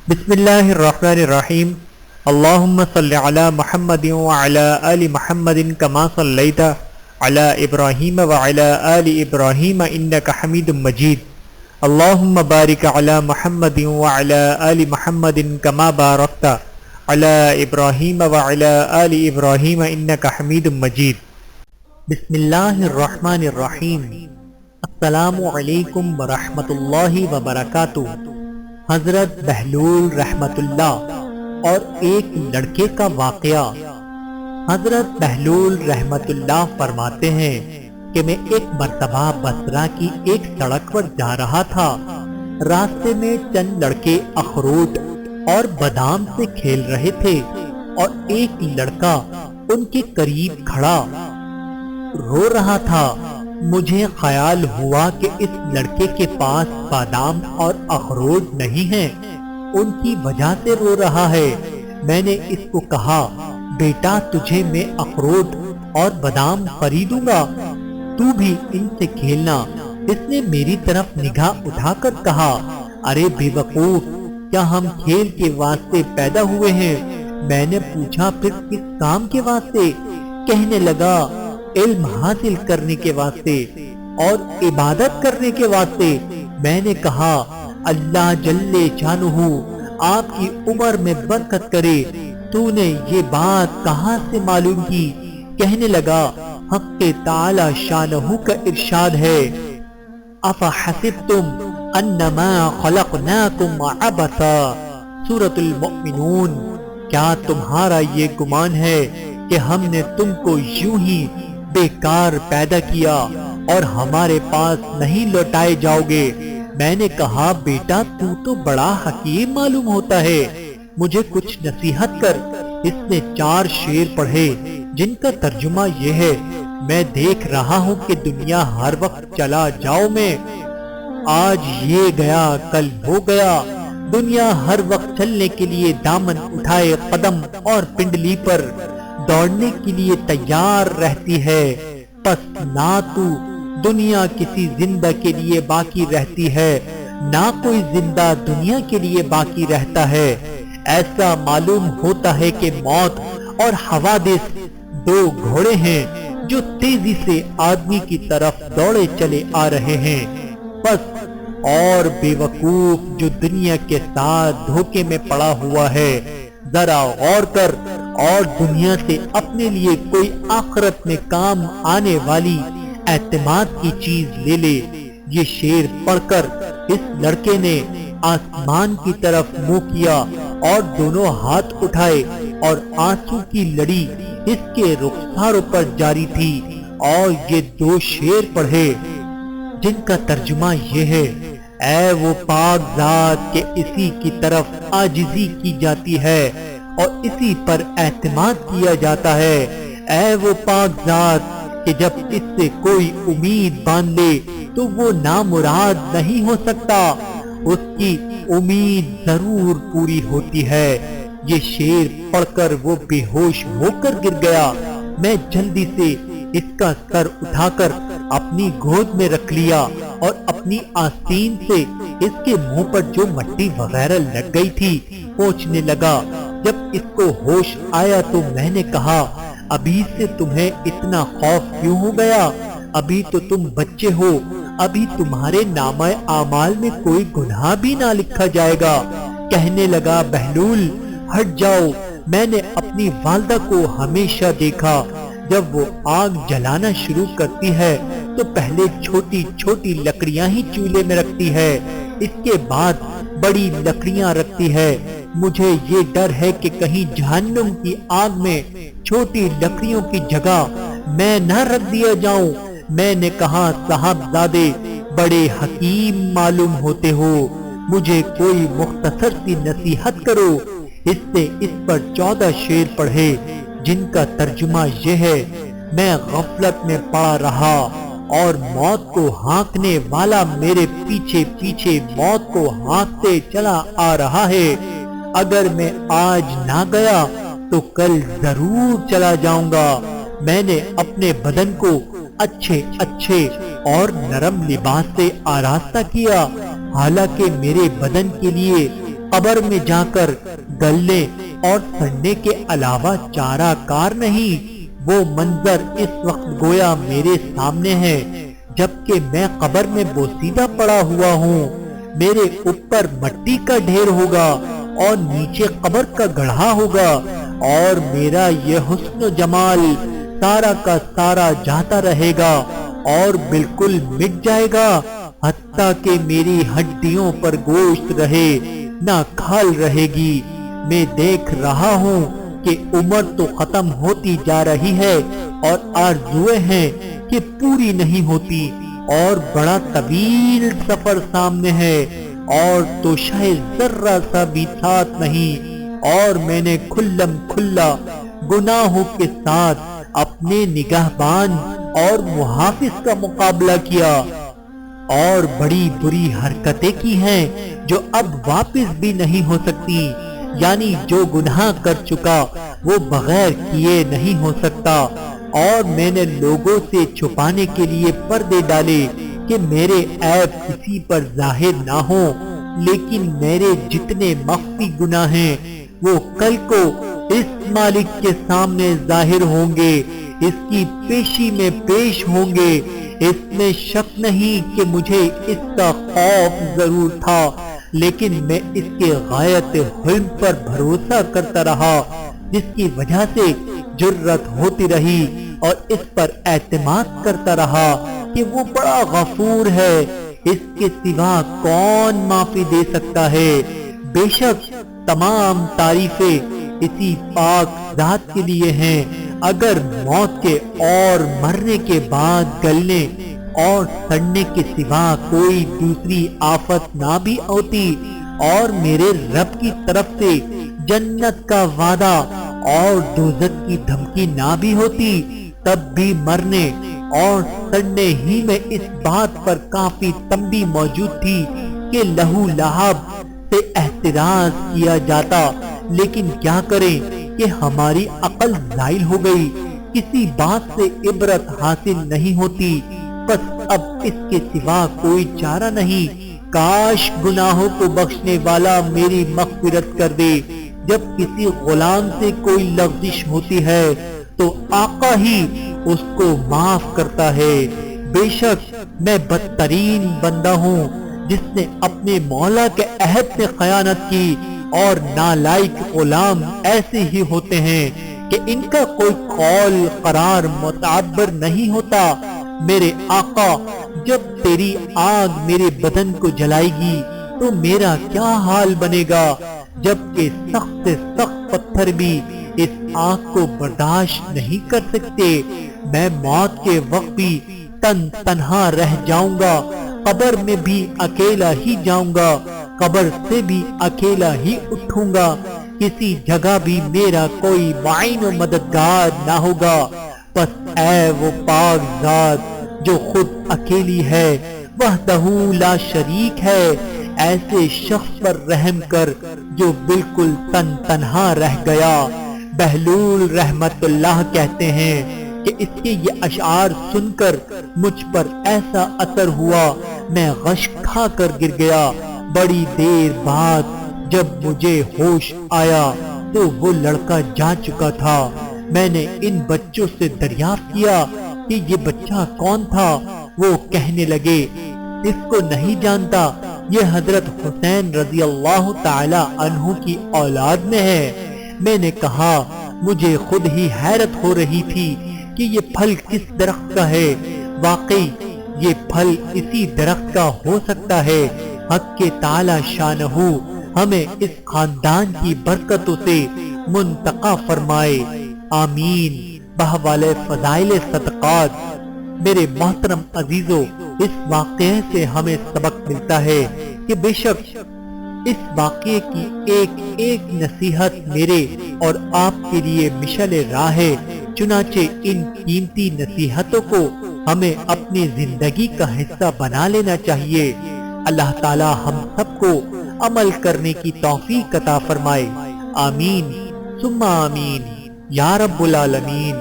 بسم اللہ الرحمن الرحیم اللہم صلی علی محمد وعلی آل محمد کما صلیت علی ابراہیم وعلی آل ابراہیم انک حمید مجید اللہم بارک علی محمد وعلی آل محمد کما بارکت علی ابراہیم وعلی آل ابراہیم انک حمید مجید۔ بسم اللہ الرحمن الرحیم۔ السلام علیکم ورحمۃ اللہ وبرکاتہ۔ حضرت بہلول رحمت اللہ اور ایک لڑکے کا واقعہ۔ حضرت بہلول رحمت اللہ فرماتے ہیں کہ میں ایک مرتبہ بصرہ کی ایک سڑک پر جا رہا تھا۔ راستے میں چند لڑکے اخروٹ اور بادام سے کھیل رہے تھے اور ایک لڑکا ان کے قریب کھڑا رو رہا تھا۔ مجھے خیال ہوا کہ اس لڑکے کے پاس بادام اور اخروٹ نہیں ہیں، ان کی وجہ سے رو رہا ہے۔ میں نے اس کو کہا، بیٹا تجھے میں اخروٹ اور بادام خریدوں گا، تو بھی ان سے کھیلنا۔ اس نے میری طرف نگاہ اٹھا کر کہا، ارے بے وقوف، کیا ہم کھیل کے واسطے پیدا ہوئے ہیں؟ میں نے پوچھا، پھر کس کام کے واسطے؟ کہنے لگا، علم حاصل کرنے کے واسطے اور عبادت کرنے کے واسطے۔ میں نے کہا، اللہ جل شانہ آپ کی عمر میں برکت کرے، تو نے یہ بات کہاں سے معلوم کی؟ کہنے لگا، حق تعالی شانہ کا ارشاد ہے، افحسبتم انما خلقناکم عبثا، سورۃ المؤمنون۔ کیا تمہارا یہ گمان ہے کہ ہم نے تم کو یوں ہی بیکار پیدا کیا اور ہمارے پاس نہیں لوٹائے جاؤ گے؟ میں نے کہا، بیٹا تو بڑا حکیم معلوم ہوتا ہے، مجھے کچھ نصیحت کر۔ اس نے 4 شعر پڑھے جن کا ترجمہ یہ ہے، میں دیکھ رہا ہوں کہ دنیا ہر وقت چلا جاؤ میں، آج یہ گیا کل وہ گیا۔ دنیا ہر وقت چلنے کے لیے دامن اٹھائے قدم اور پنڈلی پر دوڑنے کے لیے تیار رہتی ہے، پس نہ تو دنیا کسی زندہ کے لیے باقی رہتی ہے، نہ کوئی زندہ دنیا کے لیے باقی رہتا ہے۔ ایسا معلوم ہوتا ہے کہ موت اور حوادث 2 گھوڑے ہیں جو تیزی سے آدمی کی طرف دوڑے چلے آ رہے ہیں۔ بس اور بے وقوف جو دنیا کے ساتھ دھوکے میں پڑا ہوا ہے، ذرا غور کر اور دنیا سے اپنے لیے کوئی آخرت میں کام آنے والی اعتماد کی چیز لے لے۔ یہ شعر پڑھ کر اس لڑکے نے آسمان کی طرف منہ کیا اور دونوں ہاتھ اٹھائے اور آنسو کی لڑی اس کے رخساروں پر جاری تھی، اور یہ 2 شعر پڑھے جن کا ترجمہ یہ ہے، اے وہ پاک ذات کہ اسی کی طرف عاجزی کی جاتی ہے اور اسی پر اعتماد کیا جاتا ہے۔ اے وہ پاک ذات کہ جب اس سے کوئی امید باندھ لے تو وہ نامراد نہیں ہو سکتا، اس کی امید ضرور پوری ہوتی ہے۔ یہ شعر پڑھ کر وہ بے ہوش ہو کر گر گیا۔ میں جلدی سے اس کا سر اٹھا کر اپنی گود میں رکھ لیا اور اپنی آستین سے اس کے منہ پر جو مٹی وغیرہ لگ گئی تھی پوچھنے لگا۔ جب اس کو ہوش آیا تو میں نے کہا، ابھی سے تمہیں اتنا خوف کیوں ہو گیا؟ ابھی تو تم بچے ہو، ابھی تمہارے نامہ اعمال میں کوئی گناہ بھی نہ لکھا جائے گا۔ کہنے لگا، بہلول ہٹ جاؤ، میں نے اپنی والدہ کو ہمیشہ دیکھا، جب وہ آگ جلانا شروع کرتی ہے تو پہلے چھوٹی چھوٹی لکڑیاں ہی چولہے میں رکھتی ہے، اس کے بعد بڑی لکڑیاں رکھتی ہے۔ مجھے یہ ڈر ہے کہ کہیں جہنم کی آگ میں چھوٹی لکڑیوں کی جگہ میں نہ رکھ دیا جاؤں۔ میں نے کہا، صاحبزادے بڑے حکیم معلوم ہوتے ہو، مجھے کوئی مختصر سی نصیحت کرو۔ اس نے اس پر 14 شعر پڑھے جن کا ترجمہ یہ ہے، میں غفلت میں پڑا رہا اور موت کو ہانکنے والا میرے پیچھے پیچھے موت کو ہانکتے چلا آ رہا ہے۔ اگر میں آج نہ گیا تو کل ضرور چلا جاؤں گا۔ میں نے اپنے بدن کو اچھے اور نرم لباس سے آراستہ کیا، حالانکہ میرے بدن کے لیے قبر میں جا کر گلنے اور سڑنے کے علاوہ چارہ کار نہیں۔ وہ منظر اس وقت گویا میرے سامنے ہے جبکہ میں قبر میں بوسیدہ پڑا ہوا ہوں۔ میرے اوپر مٹی کا ڈھیر ہوگا اور نیچے قبر کا گڑھا ہوگا، اور میرا یہ حسن و جمال سارا کا سارا جاتا رہے گا اور بالکل مٹ جائے گا، حتیٰ کہ میری ہڈیوں پر گوشت رہے نہ کھال رہے گی۔ میں دیکھ رہا ہوں کہ عمر تو ختم ہوتی جا رہی ہے اور آرزویں ہیں کہ پوری نہیں ہوتی، اور بڑا طویل سفر سامنے ہے اور تو شاید ذرہ سا بھی ساتھ نہیں، اور میں نے کھلم کھلا گناہوں کے ساتھ اپنے نگہبان اور محافظ کا مقابلہ کیا، اور بڑی بری حرکتیں کی ہیں جو اب واپس بھی نہیں ہو سکتی۔ یعنی جو گناہ کر چکا وہ بغیر کیے نہیں ہو سکتا، اور میں نے لوگوں سے چھپانے کے لیے پردے ڈالے کہ میرے عیب کسی پر ظاہر نہ ہو، لیکن میرے جتنے مخفی گناہ ہیں وہ کل کو اس مالک کے سامنے ظاہر ہوں گے، اس کی پیشی میں پیش ہوں گے۔ اس میں شک نہیں کہ مجھے اس کا خوف ضرور تھا، لیکن میں اس کے غایت حلم پر بھروسہ کرتا رہا، جس کی وجہ سے جرت ہوتی رہی، اور اس پر اعتماد کرتا رہا کہ وہ بڑا غفور ہے، اس کے سوا کون معافی دے سکتا ہے۔ بے شک تمام تعریفیں اسی پاک ذات کے لیے ہیں۔ اگر موت کے اور مرنے کے بعد گلنے اور سڑنے کے سوا کوئی دوسری آفت نہ بھی ہوتی، اور میرے رب کی طرف سے جنت کا وعدہ اور دوزخ کی دھمکی نہ بھی ہوتی، تب بھی مرنے اور سڑنے ہی میں اس بات پر کافی تنبیہ موجود تھی کہ لہو لہب سے احتراز کیا جاتا، لیکن کیا کریں کہ ہماری عقل زائل ہو گئی، کسی بات سے عبرت حاصل نہیں ہوتی، بس اب اس کے سوا کوئی چارہ نہیں۔ کاش گناہوں کو بخشنے والا میری مغفرت کر دے۔ جب کسی غلام سے کوئی لغزش ہوتی ہے تو آقا ہی اس کو معاف کرتا ہے۔ بے شک میں بدترین بندہ ہوں جس نے اپنے مولا کے عہد سے خیانت کی، اور نالائق غلام ایسے ہی ہوتے ہیں کہ ان کا کوئی قول قرار معتبر نہیں ہوتا۔ میرے آقا، جب تیری آگ میرے بدن کو جلائے گی تو میرا کیا حال بنے گا، جبکہ سخت سے سخت پتھر بھی اس آگ کو برداشت نہیں کر سکتے۔ میں موت کے وقت بھی تنہا رہ جاؤں گا، قبر میں بھی اکیلا ہی جاؤں گا، قبر سے بھی اکیلا ہی اٹھوں گا، کسی جگہ بھی میرا کوئی معین و مددگار نہ ہوگا۔ بس اے وہ پاک ذات جو خود اکیلی ہے، وحدہ لا شریک ہے، ایسے شخص پر رحم کر جو بالکل تنہا رہ گیا۔ بہلول رحمت اللہ کہتے ہیں کہ اس کے یہ اشعار سن کر مجھ پر ایسا اثر ہوا، میں غش کھا کر گر گیا۔ بڑی دیر بعد جب مجھے ہوش آیا تو وہ لڑکا جا چکا تھا۔ میں نے ان بچوں سے دریافت کیا کہ یہ بچہ کون تھا۔ وہ کہنے لگے، اس کو نہیں جانتا، یہ حضرت حسین رضی اللہ تعالی عنہ کی اولاد میں ہے۔ میں نے کہا، مجھے خود ہی حیرت ہو رہی تھی کہ یہ پھل کس درخت کا ہے۔ واقعی یہ پھل اسی درخت کا ہو سکتا ہے۔ حق کے تعالی شانہ ہمیں اس خاندان کی برکتوں سے منتقع فرمائے، آمین۔ بحوالے فضائل صدقات۔ میرے محترم عزیزو، اس واقعے سے ہمیں سبق ملتا ہے کہ بے شک اس واقعے کی ایک ایک نصیحت میرے اور آپ کے لیے مشعل راہ ہے، چنانچہ ان قیمتی نصیحتوں کو ہمیں اپنی زندگی کا حصہ بنا لینا چاہیے۔ اللہ تعالی ہم سب کو عمل کرنے کی توفیق عطا فرمائے، آمین ثم آمین یا رب العالمین۔